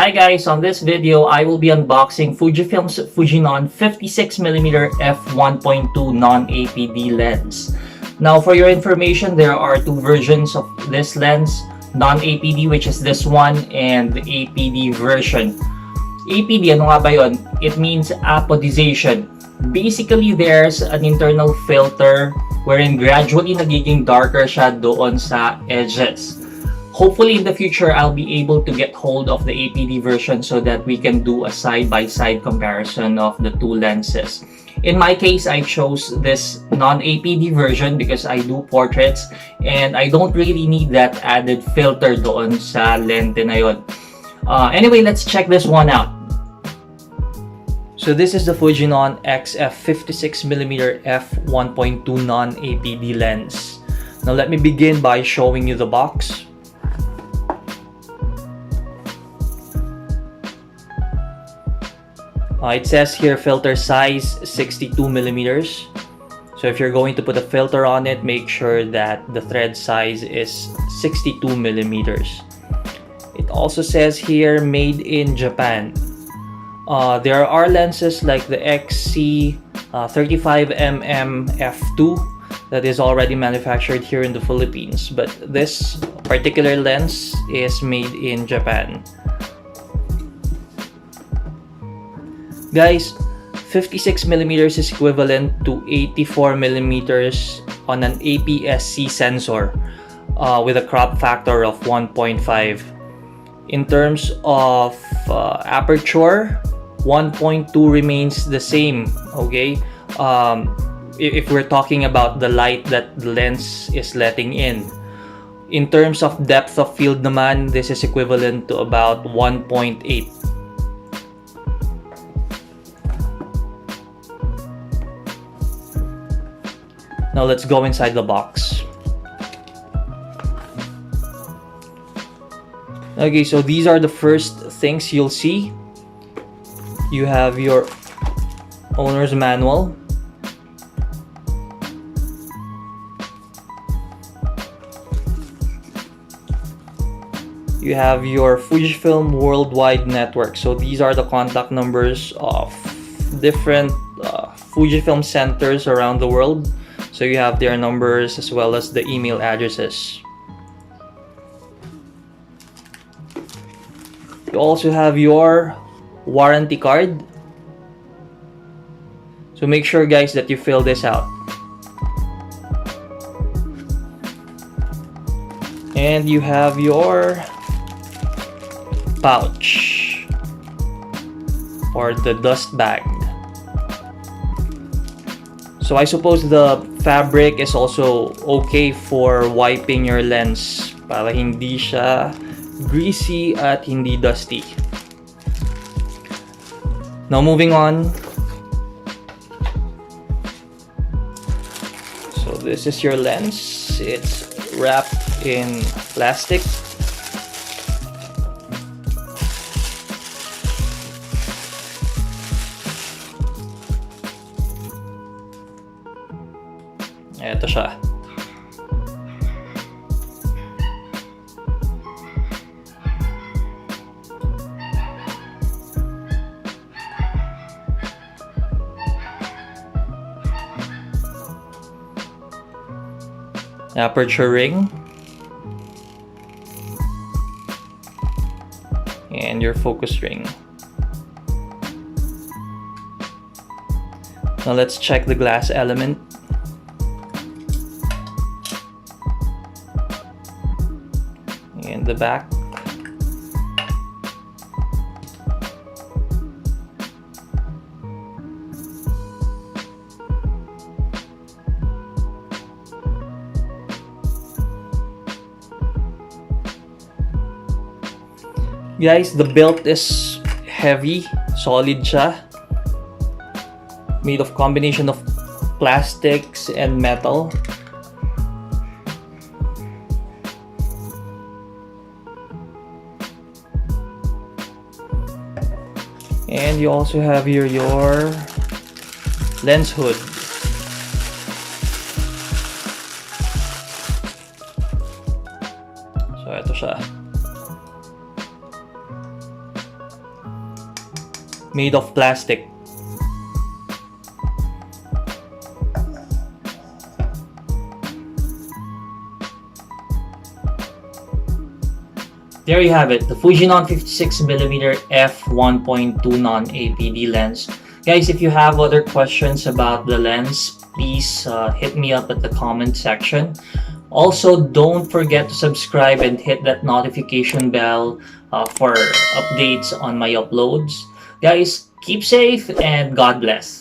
Hi guys, on this video I will be unboxing Fujifilm's Fujinon 56mm F1.2 non-APD lens. Now for your information, there are two versions of this lens, non-APD which is this one and the APD version. APD, ano nga ba yun? It means apodization. Basically, there's an internal filter wherein gradually nagiging darker siya doon sa edges. Hopefully in the future, I'll be able to get hold of the APD version so that we can do a side-by-side comparison of the two lenses. In my case, I chose this non-APD version because I do portraits and I don't really need that added filter doon sa lente na yun. Anyway, let's check this one out. So this is the Fujinon XF56mm F1.2 non-APD lens. Now let me begin by showing you the box. It says here filter size 62mm. So if you're going to put a filter on it, make sure that the thread size is 62mm. It also says here made in Japan. There are lenses like the XC 35mm F2 that is already manufactured here in the Philippines, but this particular lens is made in Japan. Guys, 56mm is equivalent to 84mm on an APS-C sensor with a crop factor of 1.5. In terms of aperture, 1.2 remains the same, okay? If we're talking about the light that the lens is letting in. In terms of depth of field naman, this is equivalent to about 1.8. Now let's go inside the box. Okay, so these are the first things you'll see. You have your owner's manual. You have your Fujifilm worldwide network. So these are the contact numbers of different Fujifilm centers around the world. So you have their numbers as well as the email addresses. You also have your warranty card. So make sure guys that you fill this out. And you have your pouch or the dust bag. So I suppose the fabric is also okay for wiping your lens para hindi siya greasy at hindi dusty. Now moving on. So this is your lens. It's wrapped in plastic. Ito siya. Aperture ring and your focus ring. Now let's check the glass element. In the back. Guys, the belt is heavy, solid siya. Made of combination of plastics and metal. And you also have here your lens hood. So ito siya. made of plastic. There you have it, the Fujinon 56mm F1.2 non-APD lens. Guys, if you have other questions about the lens, please hit me up at the comment section. Also, don't forget to subscribe and hit that notification bell for updates on my uploads. Guys, keep safe and God bless.